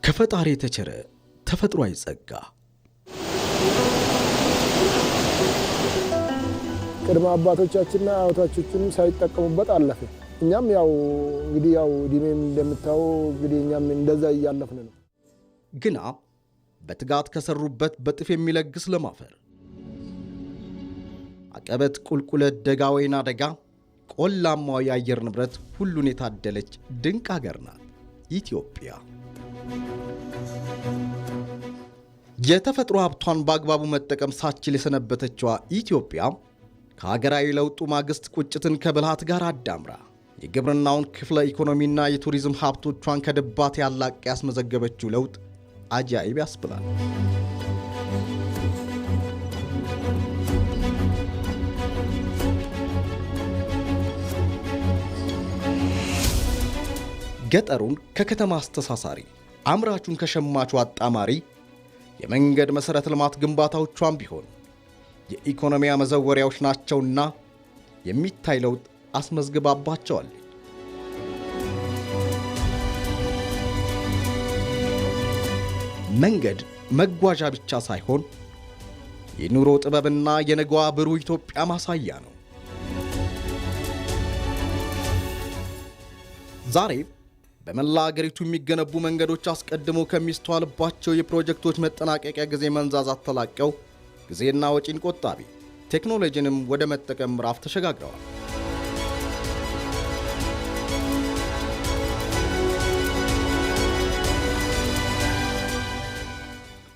ከፈጣሪ የተቸረ ተፈጥሯዊ ጸጋ ቅድመ አባቶቻችንና አያቶቻችን ሳይጠቀሙበት አለፈ። እኛም ያው እንግዲህ ያው ዲኔም እንደምታው እንግዲህ እኛም እንደዛ እያለፍን ነው። ግና በትጋት ከሰሩበት በጥፍ የሚለግስ ለማፈር አቀበት ቁልቁለት ደጋ ወይና ደጋ ቆላማው የአየር ንብረት ሁሉን የታደለች ድንቅ ሀገር ናት ኢትዮጵያ። የተፈጥሮ ሀብቷን በአግባቡ መጠቀም ሳትችል የሰነበተችዋ ኢትዮጵያ ከሀገራዊ ለውጡ ማግስት ቁጭትን ከብልሃት ጋር አዳምራ የግብርናውን ክፍለ ኢኮኖሚና የቱሪዝም ሀብቶቿን ከድባት ያላቀ ያስመዘገበችው ለውጥ አጃኢብ ያስብላል። ገጠሩን ከከተማ አስተሳሳሪ፣ አምራቹን ከሸማቹ አጣማሪ የመንገድ መሰረተ ልማት ግንባታዎቿን ቢሆን የኢኮኖሚያ መዘወሪያዎች ናቸውና የሚታይ ለውጥ አስመዝግባባቸዋል። መንገድ መጓዣ ብቻ ሳይሆን የኑሮ ጥበብና የነገዋ ብሩህ ኢትዮጵያ ማሳያ ነው። ዛሬ በመላ አገሪቱ የሚገነቡ መንገዶች አስቀድሞ ከሚስተዋልባቸው የፕሮጀክቶች መጠናቀቂያ ጊዜ መንዛዛት ተላቀው ጊዜና ወጪን ቆጣቢ ቴክኖሎጂንም ወደ መጠቀም ምዕራፍ ተሸጋግረዋል።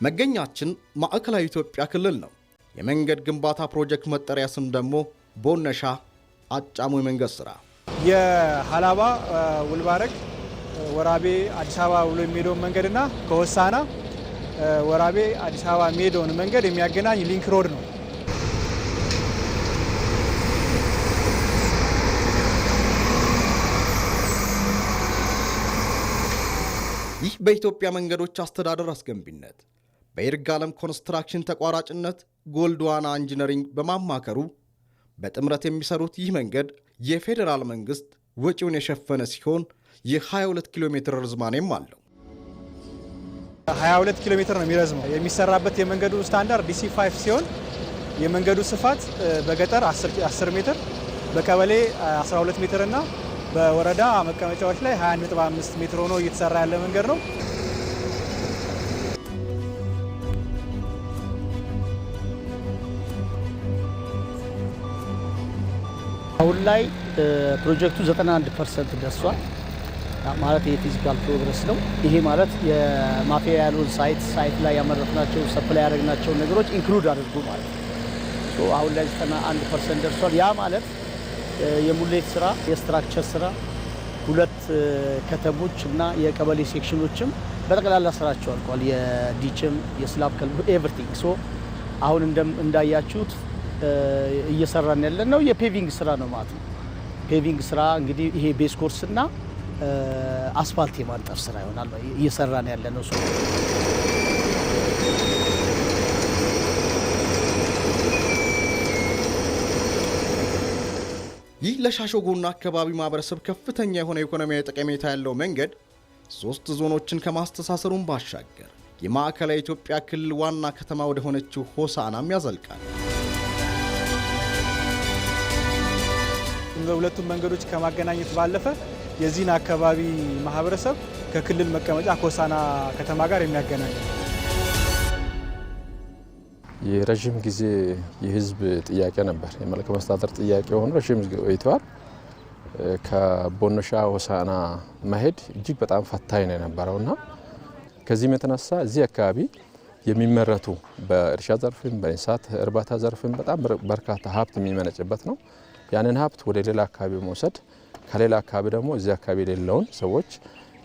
መገኛችን ማዕከላዊ ኢትዮጵያ ክልል ነው። የመንገድ ግንባታ ፕሮጀክት መጠሪያ ስም ደግሞ ቦነሻ አጫሙ የመንገድ ሥራ የሐላባ ውልባረግ ወራቤ አዲስ አበባ ብሎ የሚሄደውን መንገድና ከሆሳና ወራቤ አዲስ አበባ የሚሄደውን መንገድ የሚያገናኝ ሊንክ ሮድ ነው። ይህ በኢትዮጵያ መንገዶች አስተዳደር አስገንቢነት በይርጋለም ኮንስትራክሽን ተቋራጭነት ጎልድዋና ኢንጂነሪንግ በማማከሩ በጥምረት የሚሰሩት ይህ መንገድ የፌዴራል መንግስት ወጪውን የሸፈነ ሲሆን የ22 ኪሎ ሜትር ርዝማኔም አለው። 22 ኪሎ ሜትር ነው የሚረዝመው። የሚሰራበት የመንገዱ ስታንዳርድ DC5 ሲሆን የመንገዱ ስፋት በገጠር 10 ሜትር፣ በቀበሌ 12 ሜትር እና በወረዳ መቀመጫዎች ላይ 20.5 ሜትር ሆኖ እየተሰራ ያለ መንገድ ነው። አሁን ላይ ፕሮጀክቱ 91% ደርሷል። ማለት የፊዚካል ፕሮግረስ ነው። ይሄ ማለት የማቴሪያሉን ሳይት ላይ ያመረትናቸው ሰፕላይ ያደረግናቸው ነገሮች ኢንክሉድ አድርጎ ማለት ነው። አሁን ላይ 91% ደርሷል። ያ ማለት የሙሌት ስራ፣ የስትራክቸር ስራ፣ ሁለት ከተሞች እና የቀበሌ ሴክሽኖችም በጠቅላላ ስራቸው አልቋል። የዲችም የስላብ ከልቡ ኤቭሪቲንግ። አሁን እንዳያችሁት እየሰራን ያለን ነው የፔቪንግ ስራ ነው ማለት ነው። ፔቪንግ ስራ እንግዲህ ይሄ ቤስ ኮርስ እና አስፋልት የማንጠፍ ስራ ይሆናል እየሰራን ያለ ነው። ይህ ለሻሾጎና አካባቢ ማህበረሰብ ከፍተኛ የሆነ ኢኮኖሚያዊ ጠቀሜታ ያለው መንገድ 3 ዞኖችን ከማስተሳሰሩን ባሻገር የማዕከላዊ ኢትዮጵያ ክልል ዋና ከተማ ወደ ሆነችው ሆሳናም ያዘልቃል። ሁለቱም መንገዶች ከማገናኘት ባለፈ የዚህን አካባቢ ማህበረሰብ ከክልል መቀመጫ ከሆሳና ከተማ ጋር የሚያገናኝ የረጅም ጊዜ የህዝብ ጥያቄ ነበር። የመልካም አስተዳደር ጥያቄ ሆኖ ረጅም ጊዜ ቆይቷል። ከቦነሻ ሆሳና መሄድ እጅግ በጣም ፈታኝ ነው የነበረውና ከዚህም የተነሳ እዚህ አካባቢ የሚመረቱ በእርሻ ዘርፍም በእንስሳት እርባታ ዘርፍም በጣም በርካታ ሀብት የሚመነጭበት ነው። ያንን ሀብት ወደ ሌላ አካባቢ መውሰድ ከሌላ አካባቢ ደግሞ እዚህ አካባቢ የሌለውን ሰዎች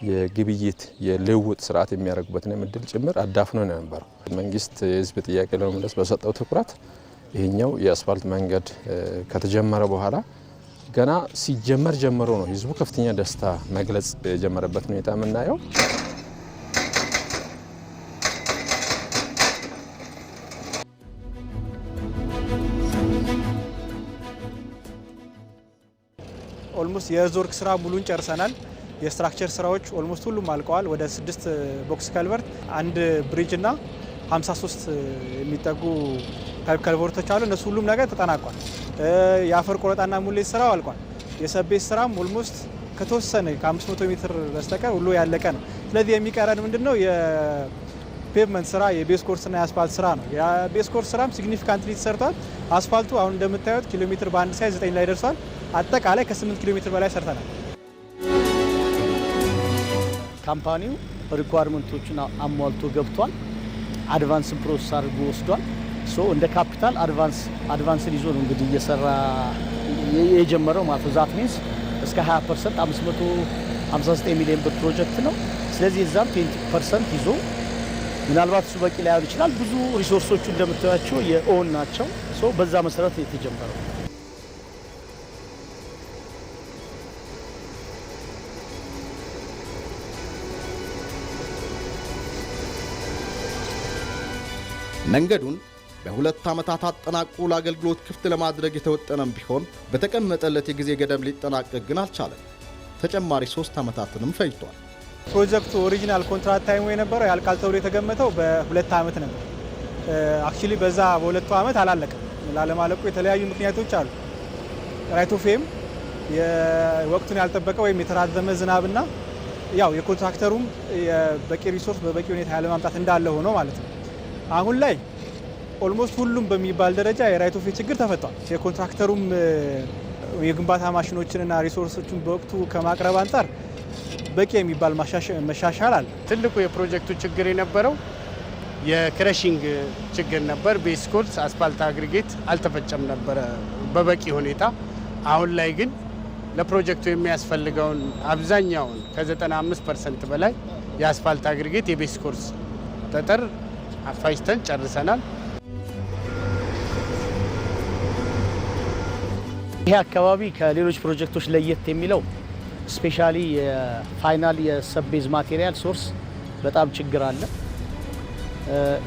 የግብይት የልውውጥ ስርዓት የሚያደርጉበትን እድል ጭምር አዳፍኖ ነው የነበረው። መንግስት የህዝብ ጥያቄ ለመመለስ በሰጠው ትኩረት ይሄኛው የአስፋልት መንገድ ከተጀመረ በኋላ ገና ሲጀመር ጀምሮ ነው ህዝቡ ከፍተኛ ደስታ መግለጽ የጀመረበት ሁኔታ የምናየው። ኦልሞስት የዞርክ ስራ ሙሉን ጨርሰናል። የስትራክቸር ስራዎች ኦልሞስት ሁሉም አልቀዋል። ወደ 6 ቦክስ ከልቨርት፣ 1 ብሪጅ እና 53 የሚጠጉ ከልቨርቶች አሉ። እነሱ ሁሉም ነገር ተጠናቋል። የአፈር ቆረጣና ሙሌት ስራው አልቋል። የሰቤስ ስራም ኦልሞስት ከተወሰነ ከ500 ሜትር በስተቀር ሁሉ ያለቀ ነው። ስለዚህ የሚቀረን ምንድነው የፔቭመንት ስራ፣ የቤስ ኮርስና የአስፋልት ስራ ነው። የቤስ ኮርስ ስራም ሲግኒፊካንትሊ ተሰርቷል። አስፋልቱ አሁን እንደምታዩት ኪሎ ሜትር በአንድ ሳይዝ 9 ላይ ደርሷል። አጠቃላይ ከ8 ኪሎ ሜትር በላይ ሰርተናል። ካምፓኒው ሪኳርመንቶቹን አሟልቶ ገብቷል። አድቫንስን ፕሮሰስ አድርጎ ወስዷል። እንደ ካፒታል አድቫንስን ይዞ ነው እንግዲህ እየሰራ የጀመረው ማለት ነው። ዛት ሚንስ እስከ 20% 559 ሚሊዮን ብር ፕሮጀክት ነው። ስለዚህ እዛም 20% ይዞ ምናልባት እሱ በቂ ላይሆን ይችላል። ብዙ ሪሶርሶቹ እንደምታዩቸው የኦን ናቸው። በዛ መሰረት የተጀመረው መንገዱን በ2 ዓመታት አጠናቆ ለአገልግሎት ክፍት ለማድረግ የተወጠነም ቢሆን በተቀመጠለት የጊዜ ገደብ ሊጠናቀቅ ግን አልቻለም። ተጨማሪ 3 ዓመታትንም ፈጅቷል። ፕሮጀክቱ ኦሪጂናል ኮንትራክት ታይሙ የነበረው ያልቃል ተብሎ የተገመተው በ2 ዓመት ነበር። አክቹሊ በዛ በ2 ዓመት አላለቀም። ላለማለቁ የተለያዩ ምክንያቶች አሉ። ራይት ኦፍ ዌይም የወቅቱን ያልጠበቀ ወይም የተራዘመ ዝናብና ያው የኮንትራክተሩም በቂ ሪሶርስ በበቂ ሁኔታ ያለማምጣት እንዳለ ሆኖ ማለት ነው። አሁን ላይ ኦልሞስት ሁሉም በሚባል ደረጃ የራይት ኦፍ ዌይ ችግር ተፈቷል። የኮንትራክተሩም የግንባታ ማሽኖችንና ሪሶርሶችን በወቅቱ ከማቅረብ አንጻር በቂ የሚባል መሻሻል አለ። ትልቁ የፕሮጀክቱ ችግር የነበረው የክረሺንግ ችግር ነበር። ቤዝ ኮርስ አስፋልት አግሪጌት አልተፈጨም ነበረ በበቂ ሁኔታ። አሁን ላይ ግን ለፕሮጀክቱ የሚያስፈልገውን አብዛኛውን ከ95% በላይ የአስፋልት አግሪጌት የቤዝ ኮርስ ጠጠር አፋጅተን ጨርሰናል። ይሄ አካባቢ ከሌሎች ፕሮጀክቶች ለየት የሚለው ስፔሻሊ የፋይናል የሰቤዝ ማቴሪያል ሶርስ በጣም ችግር አለ።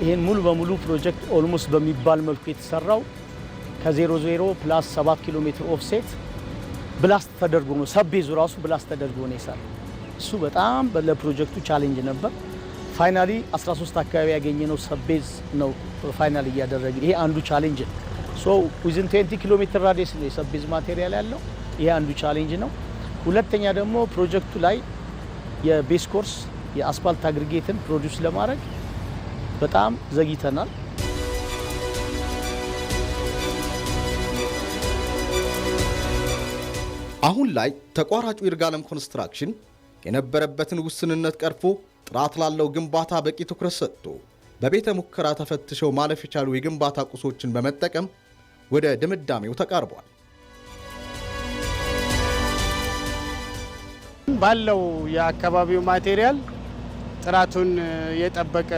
ይህን ሙሉ በሙሉ ፕሮጀክት ኦልሞስት በሚባል መልኩ የተሰራው ከ00 ፕላስ 7 ኪሎ ሜትር ኦፍሴት ብላስት ተደርጎ ነው። ሰቤዙ ራሱ ብላስት ተደርጎ ነው የሰራው። እሱ በጣም ለፕሮጀክቱ ቻሌንጅ ነበር። ፋይናሊ 13 አካባቢ ያገኘነው ሰቤዝ ነው ፋይናል እያደረግን። ይሄ አንዱ ቻሌንጅ ነው። ዊዝን 20 ኪሎ ሜትር ራዲየስ ነው የሰቤዝ ማቴሪያል ያለው። ይሄ አንዱ ቻሌንጅ ነው። ሁለተኛ ደግሞ ፕሮጀክቱ ላይ የቤስ ኮርስ የአስፋልት አግሪጌትን ፕሮዲውስ ለማድረግ በጣም ዘግይተናል። አሁን ላይ ተቋራጩ ይርጋለም ኮንስትራክሽን የነበረበትን ውስንነት ቀርፎ ጥራት ላለው ግንባታ በቂ ትኩረት ሰጥቶ በቤተ ሙከራ ተፈትሸው ማለፍ የቻሉ የግንባታ ቁሶችን በመጠቀም ወደ ድምዳሜው ተቃርቧል። ባለው የአካባቢው ማቴሪያል ጥራቱን የጠበቀ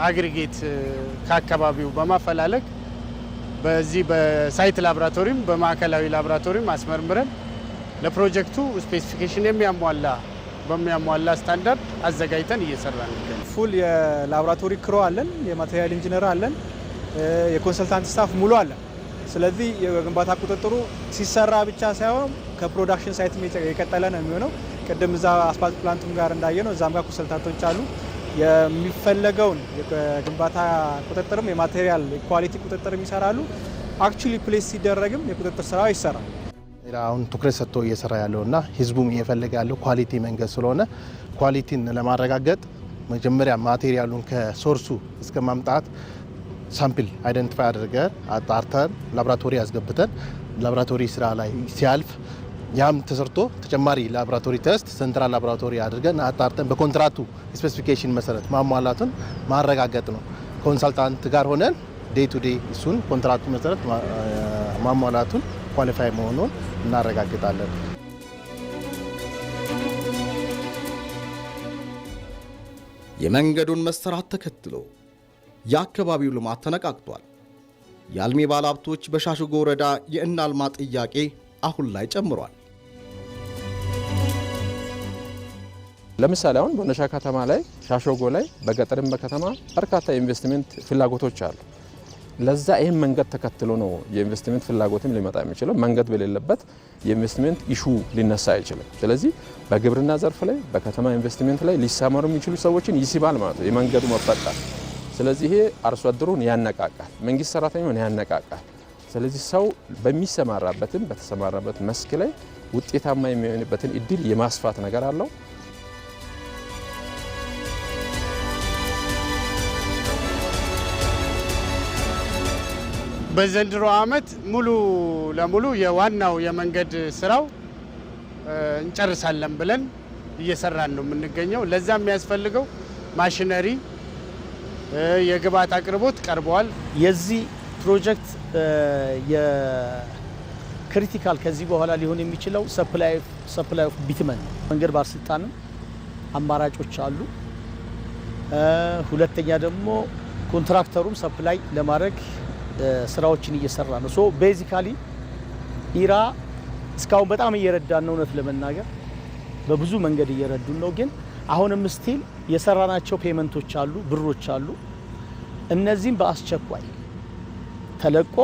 አግሪጌት ከአካባቢው በማፈላለግ በዚህ በሳይት ላቦራቶሪም በማዕከላዊ ላቦራቶሪም አስመርምረን ለፕሮጀክቱ ስፔሲፊኬሽን በሚያሟላ ስታንዳርድ አዘጋጅተን እየሰራን ነው። ፉል የላቦራቶሪ ክሮ አለን፣ የማቴሪያል ኢንጂነር አለን፣ የኮንሰልታንት ስታፍ ሙሉ አለን። ስለዚህ የግንባታ ቁጥጥሩ ሲሰራ ብቻ ሳይሆን ከፕሮዳክሽን ሳይት የቀጠለ ነው የሚሆነው። ቅድም እዛ አስፋልት ፕላንቱም ጋር እንዳየነው እዛም ጋር ኮንሰልታንቶች አሉ። የሚፈለገውን የግንባታ ቁጥጥርም የማቴሪያል ኳሊቲ ቁጥጥርም ይሰራሉ። አክቹሊ ፕሌስ ሲደረግም የቁጥጥር ስራው ይሰራል። አሁን ትኩረት ሰጥቶ እየሰራ ያለውና ህዝቡም እየፈለገ ያለው ኳሊቲ መንገድ ስለሆነ ኳሊቲን ለማረጋገጥ መጀመሪያ ማቴሪያሉን ከሶርሱ እስከ ማምጣት ሳምፕል አይደንቲፋይ አድርገን አጣርተን ላቦራቶሪ አስገብተን ላቦራቶሪ ስራ ላይ ሲያልፍ ያም ተሰርቶ ተጨማሪ ላቦራቶሪ ቴስት ሴንትራል ላቦራቶሪ አድርገን አጣርተን በኮንትራክቱ ስፔሲፊኬሽን መሰረት ማሟላቱን ማረጋገጥ ነው። ኮንሰልታንት ጋር ሆነን ዴይ ቱ ዴይ እሱን ኮንትራክቱ መሰረት ማሟላቱን ኳሊፋይ መሆኑን እናረጋግጣለን። የመንገዱን መሰራት ተከትሎ የአካባቢው ልማት ተነቃቅቷል። የአልሚ ባለሀብቶች በሻሸጎ ወረዳ የእናልማ ጥያቄ አሁን ላይ ጨምሯል። ለምሳሌ አሁን በነሻ ከተማ ላይ ሻሸጎ ላይ በገጠርም በከተማ በርካታ ኢንቨስትመንት ፍላጎቶች አሉ። ለዛ ይሄን መንገድ ተከትሎ ነው የኢንቨስትመንት ፍላጎትም ሊመጣ የሚችለው። መንገድ በሌለበት የኢንቨስትመንት ኢሹ ሊነሳ አይችልም። ስለዚህ በግብርና ዘርፍ ላይ በከተማ ኢንቨስትመንት ላይ ሊሰማሩ የሚችሉ ሰዎችን ይስባል ማለት ነው የመንገዱ መፈጠር። ስለዚህ ይሄ አርሶ አደሩን ያነቃቃል፣ መንግስት ሰራተኛውን ያነቃቃል። ስለዚህ ሰው በሚሰማራበትም በተሰማራበት መስክ ላይ ውጤታማ የሚሆንበትን እድል የማስፋት ነገር አለው። በዘንድሮ ዓመት ሙሉ ለሙሉ የዋናው የመንገድ ስራው እንጨርሳለን ብለን እየሰራን ነው የምንገኘው። ለዛ የሚያስፈልገው ማሽነሪ፣ የግብአት አቅርቦት ቀርበዋል። የዚህ ፕሮጀክት የክሪቲካል ከዚህ በኋላ ሊሆን የሚችለው ሰፕላይ ኦፍ ቢትመን ነው። መንገድ ባለስልጣንም አማራጮች አሉ። ሁለተኛ ደግሞ ኮንትራክተሩም ሰፕላይ ለማድረግ ስራዎችን እየሰራ ነው። ሶ ቤዚካሊ ኢራ እስካሁን በጣም እየረዳን ነው። እውነት ለመናገር በብዙ መንገድ እየረዱን ነው። ግን አሁንም ስቲል የሰራናቸው ፔመንቶች አሉ፣ ብሮች አሉ። እነዚህም በአስቸኳይ ተለቆ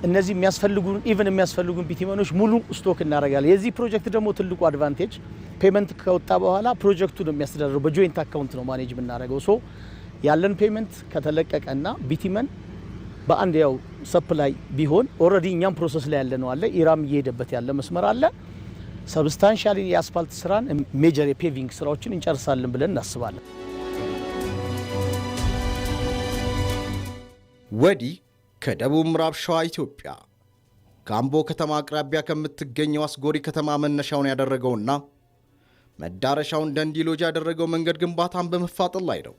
እነዚህ የሚያስፈልጉን ቢትመኖች ሙሉ ስቶክ እናደርጋለን። የዚህ ፕሮጀክት ደግሞ ትልቁ አድቫንቴጅ ፔመንት ከወጣ በኋላ ፕሮጀክቱ ነው የሚያስተዳድረው። በጆይንት አካውንት ነው ማኔጅ የምናደርገው። ሶ ያለን ፔመንት ከተለቀቀና ቢትመን በአንድ ያው ሰፕላይ ቢሆን ኦልሬዲ እኛም ፕሮሰስ ላይ ያለ ነው አለ ኢራም እየሄደበት ያለ መስመር አለ። ሰብስታንሻሊ የአስፋልት ስራን ሜጀር የፔቪንግ ስራዎችን እንጨርሳለን ብለን እናስባለን። ወዲህ ከደቡብ ምዕራብ ሸዋ ኢትዮጵያ ከአምቦ ከተማ አቅራቢያ ከምትገኘው አስጎሪ ከተማ መነሻውን ያደረገውና መዳረሻውን ደንዲ ሎጅ ያደረገው መንገድ ግንባታን በመፋጠን ላይ ነው።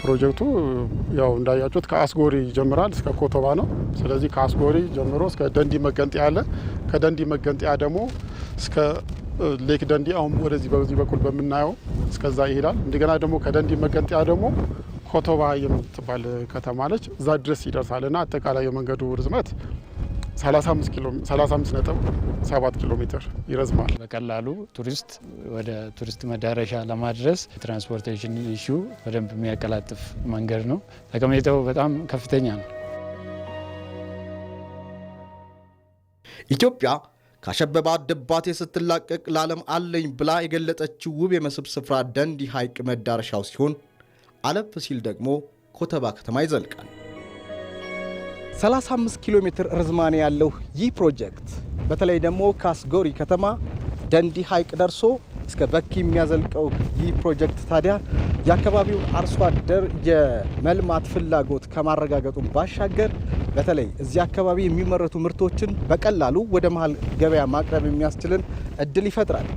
ፕሮጀክቱ ያው እንዳያችሁት ከአስጎሪ ይጀምራል እስከ ኮቶባ ነው። ስለዚህ ከአስጎሪ ጀምሮ እስከ ደንዲ መገንጠያ አለ። ከደንዲ መገንጠያ ደግሞ እስከ ሌክ ደንዲ አሁን ወደዚህ በዚህ በኩል በምናየው እስከዛ ይሄዳል። እንደገና ደግሞ ከደንዲ መገንጠያ ደግሞ ኮቶባ የምትባል ከተማ አለች፣ እዛ ድረስ ይደርሳልና አጠቃላይ የመንገዱ ርዝመት 35.7 ኪሎ ሜትር ይረዝማል። በቀላሉ ቱሪስት ወደ ቱሪስት መዳረሻ ለማድረስ ትራንስፖርቴሽን ኢሹ በደንብ የሚያቀላጥፍ መንገድ ነው። ጠቀሜታው በጣም ከፍተኛ ነው። ኢትዮጵያ ካሸበባት ድባቴ ስትላቀቅ ለዓለም አለኝ ብላ የገለጠችው ውብ የመስህብ ስፍራ ደንዲ ሐይቅ መዳረሻው ሲሆን አለፍ ሲል ደግሞ ኮተባ ከተማ ይዘልቃል። 35 ኪሎ ሜትር ርዝማኔ ያለው ይህ ፕሮጀክት በተለይ ደግሞ ከአስጎሪ ከተማ ደንዲ ሐይቅ ደርሶ እስከ በኪ የሚያዘልቀው ይህ ፕሮጀክት ታዲያ የአካባቢውን አርሶ አደር የመልማት ፍላጎት ከማረጋገጡን ባሻገር በተለይ እዚህ አካባቢ የሚመረቱ ምርቶችን በቀላሉ ወደ መሃል ገበያ ማቅረብ የሚያስችልን እድል ይፈጥራል።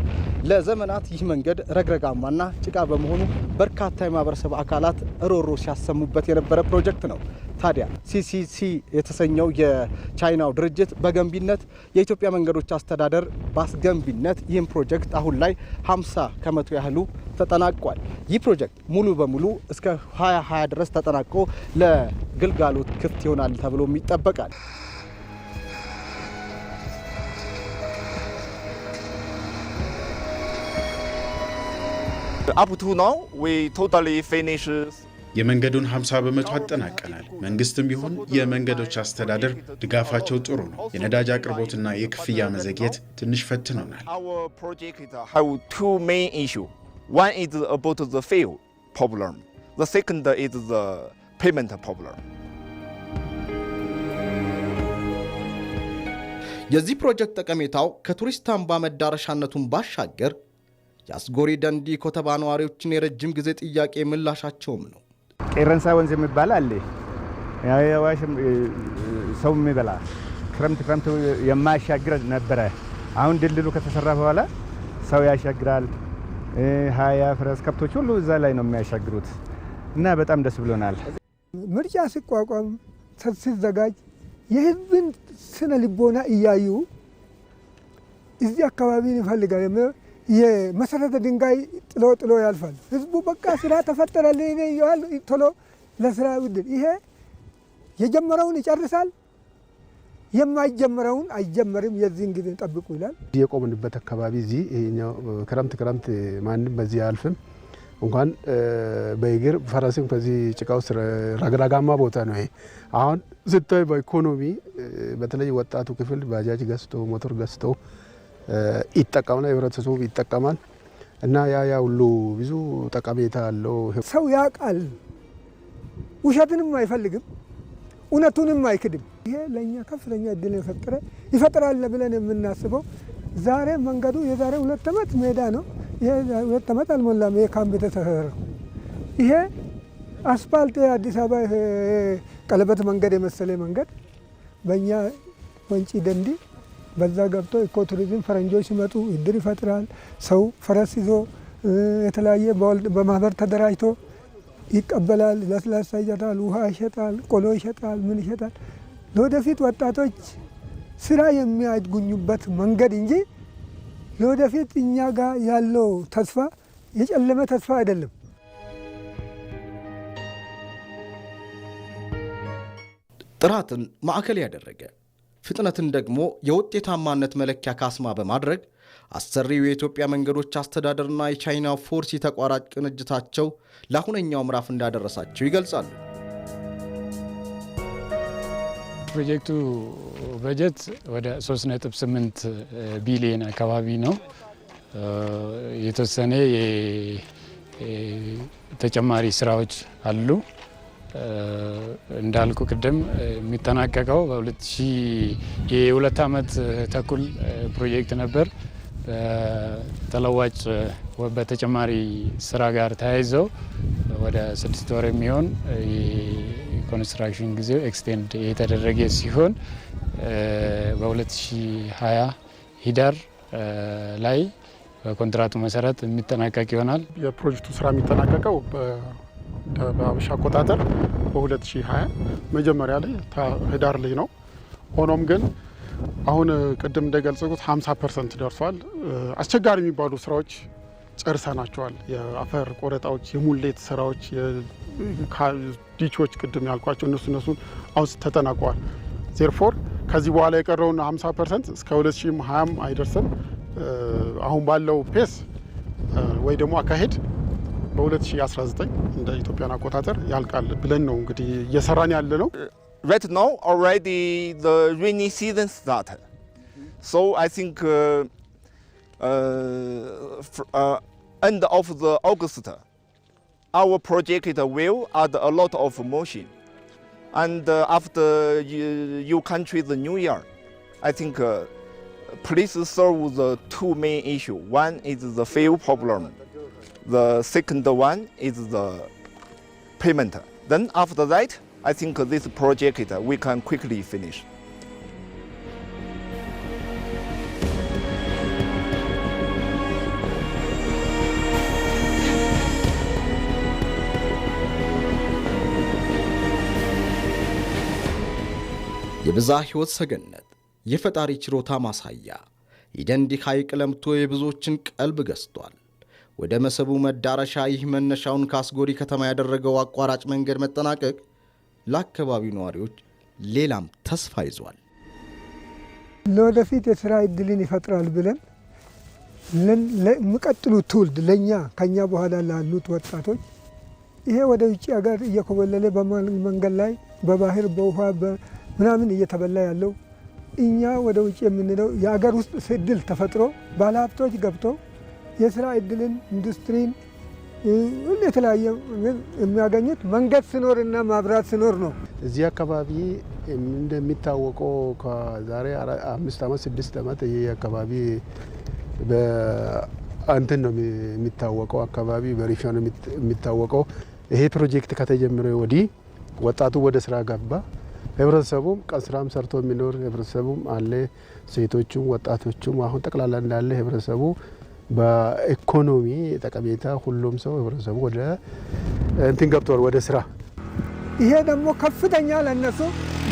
ለዘመናት ይህ መንገድ ረግረጋማና ጭቃ በመሆኑ በርካታ የማህበረሰብ አካላት ሮሮ ሲያሰሙበት የነበረ ፕሮጀክት ነው። ታዲያ ሲሲሲ የተሰኘው የቻይናው ድርጅት በገንቢነት የኢትዮጵያ መንገዶች አስተዳደር በአስገንቢነት ይህን ፕሮጀክት አሁን ላይ 50 ከመቶ ያህሉ ተጠናቋል። ይህ ፕሮጀክት ሙሉ በሙሉ እስከ 2020 ድረስ ተጠናቆ ለግልጋሎት ክፍት ይሆናል ተብሎም ይጠበቃል። Up to now, we totally finish. የመንገዱን 50 በመቶ አጠናቀናል። መንግስትም ቢሆን የመንገዶች አስተዳደር ድጋፋቸው ጥሩ ነው። የነዳጅ አቅርቦትና የክፍያ መዘግየት ትንሽ ፈትኖናል። Our project have two main issues. One is about the fuel problem. The second is the payment problem. የዚህ ፕሮጀክት ጠቀሜታው ከቱሪስት አምባ መዳረሻነቱን ባሻገር የአስጎሪ ደንዲ ኮተባ ነዋሪዎችን የረጅም ጊዜ ጥያቄ ምላሻቸውም ነው። ቄረንሳ ወንዝ የሚባል አለ። ሰው የሚበላ ክረምት የማያሻግር ነበረ። አሁን ድልድሉ ከተሰራ በኋላ ሰው ያሻግራል። 20 ፈረስ ከብቶች ሁሉ እዛ ላይ ነው የሚያሻግሩት እና በጣም ደስ ብሎናል። ምርጫ ሲቋቋም ሲዘጋጅ የህዝብን ስነ ልቦና እያዩ እዚህ አካባቢ ይፈልጋል። የመሰረተ ድንጋይ ጥሎ ያልፋል። ህዝቡ በቃ ስራ ተፈጠረልኝ ይላል። ቶሎ ለስራ ውድል ይሄ የጀመረውን ይጨርሳል፣ የማይጀምረውን አይጀመርም የዚህን ጊዜ ጠብቁ ይላል። የቆምንበት አካባቢ እዚህ ይሄኛው ክረምት ማንም በዚህ አልፍም እንኳን በእግር ፈረስም ከዚህ ጭቃ ውስጥ ረግረጋማ ቦታ ነው። ይሄ አሁን ስታይ በኢኮኖሚ በተለይ ወጣቱ ክፍል ባጃጅ ገዝቶ ሞተር ገዝቶ ይጠቀማል፣ ህብረተሰቡ ይጠቀማል እና ያ ሁሉ ብዙ ጠቀሜታ አለው። ሰው ያውቃል፣ ውሸትንም አይፈልግም፣ እውነቱንም አይክድም። ይሄ ለእኛ ከፍተኛ እድል ይፈጥራል ብለን የምናስበው ዛሬ መንገዱ የዛሬ 2 ዓመት ሜዳ ነው። ይሄ 2 ዓመት አልሞላም። ይሄ ካምፕ ተሰራው። ይሄ አስፋልት አዲስ አበባ ቀለበት መንገድ የመሰለ መንገድ በእኛ ወንጪ ደንዲ በዛ ገብቶ ኢኮ ቱሪዝም ፈረንጆች ሲመጡ እድር ይፈጥራል። ሰው ፈረስ ይዞ የተለያየ በማህበር ተደራጅቶ ይቀበላል። ለስላሳ ይሸጣል፣ ውሃ ይሸጣል፣ ቆሎ ይሸጣል፣ ምን ይሸጣል። ለወደፊት ወጣቶች ስራ የሚያገኙበት መንገድ እንጂ ለወደፊት እኛ ጋር ያለው ተስፋ የጨለመ ተስፋ አይደለም። ጥራትን ማዕከል ያደረገ ፍጥነትን ደግሞ የውጤታማነት መለኪያ ካስማ በማድረግ አሰሪው የኢትዮጵያ መንገዶች አስተዳደርና የቻይና ፎርሲ ተቋራጭ ቅንጅታቸው ለአሁነኛው ምዕራፍ እንዳደረሳቸው ይገልጻሉ። ፕሮጀክቱ በጀት ወደ 3.8 ቢሊዮን አካባቢ ነው። የተወሰነ ተጨማሪ ስራዎች አሉ። እንዳልኩ ቅድም የሚጠናቀቀው የ2 ዓመት ተኩል ፕሮጀክት ነበር። ተለዋጭ በተጨማሪ ስራ ጋር ተያይዘው ወደ 6 ወር የሚሆን የኮንስትራክሽን ጊዜው ኤክስቴንድ የተደረገ ሲሆን በ2020 ሂዳር ላይ በኮንትራቱ መሰረት የሚጠናቀቅ ይሆናል። የፕሮጀክቱ ስራ የሚጠናቀቀው በአበሻ አቆጣጠር በ2020 መጀመሪያ ላይ ህዳር ላይ ነው። ሆኖም ግን አሁን ቅድም እንደገለጽኩት 50% ደርሷል። አስቸጋሪ የሚባሉ ስራዎች ጨርሰናቸዋል። የአፈር ቆረጣዎች፣ የሙሌት ስራዎች፣ ዲቾች ቅድም ያልኳቸው እነሱን አሁን ተጠናቀዋል። ዜርፎር ከዚህ በኋላ የቀረውን 50% እስከ 2020 አይደርስም። አሁን ባለው ፔስ ወይ ደግሞ አካሄድ በ2019 እንደ ኢትዮጵያን አቆጣጠር ያልቃል ብለን ነው እንግዲህ እየሰራን ያለ ነው። Right now already the rainy season started, so I think end of the August our project will add a lot of motion, and after your country the new year, I think please solve the 2 main issues. One is the fuel problem. The second one is the payment. Then after that, I think this project we can quickly finish. የብዝሃ ሕይወት ሰገነት የፈጣሪ ችሮታ ማሳያ የደንዲ ሐይቅ ለምቶ የብዙዎችን ቀልብ ገዝቷል። ወደ መሰቡ መዳረሻ ይህ መነሻውን ካስጎሪ ከተማ ያደረገው አቋራጭ መንገድ መጠናቀቅ ለአካባቢው ነዋሪዎች ሌላም ተስፋ ይዟል። ለወደፊት የሥራ ዕድልን ይፈጥራል ብለን ለሚቀጥሉት ትውልድ ለኛ ከኛ በኋላ ላሉት ወጣቶች ይሄ ወደ ውጭ ሀገር እየኮበለለ በመንገድ ላይ በባህር በውሃ ምናምን እየተበላ ያለው እኛ ወደ ውጭ የምንለው የሀገር ውስጥ ዕድል ተፈጥሮ ባለሀብቶች ገብቶ የሥራ ዕድልን ኢንዱስትሪን የተለያየ የሚያገኙት መንገድ ሲኖርና ማብራት ሲኖር ነው። እዚህ አካባቢ እንደሚታወቀው ከዛሬ 5 ዓመት 6 ዓመት ይህ አካባቢ በእንትን ነው የሚታወቀው። አካባቢ በሪሻ ነው የሚታወቀው። ይሄ ፕሮጀክት ከተጀመረ ወዲህ ወጣቱ ወደ ስራ ገባ። ህብረተሰቡም ቀን ስራም ሰርቶ የሚኖር ህብረተሰቡም አለ። ሴቶቹም ወጣቶቹም አሁን ጠቅላላ እንዳለ ህብረተሰቡ በኢኮኖሚ ጠቀሜታ ሁሉም ሰው ህብረተሰቡ ወደ እንትን ገብቷል ወደ ስራ። ይሄ ደግሞ ከፍተኛ ለነሱ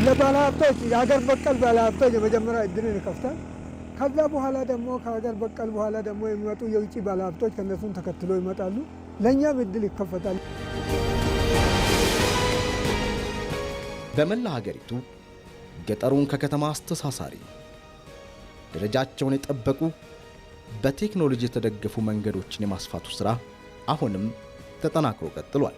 ለባለሀብቶች የሀገር በቀል ባለሀብቶች የመጀመሪያ እድልን ይከፍታል። ከዛ በኋላ ደግሞ ከሀገር በቀል በኋላ ደግሞ የሚመጡ የውጭ ባለሀብቶች ከነሱን ተከትሎ ይመጣሉ። ለእኛም እድል ይከፈታል። በመላ ሀገሪቱ ገጠሩን ከከተማ አስተሳሳሪ ደረጃቸውን የጠበቁ በቴክኖሎጂ የተደገፉ መንገዶችን የማስፋቱ ሥራ አሁንም ተጠናክሮ ቀጥሏል።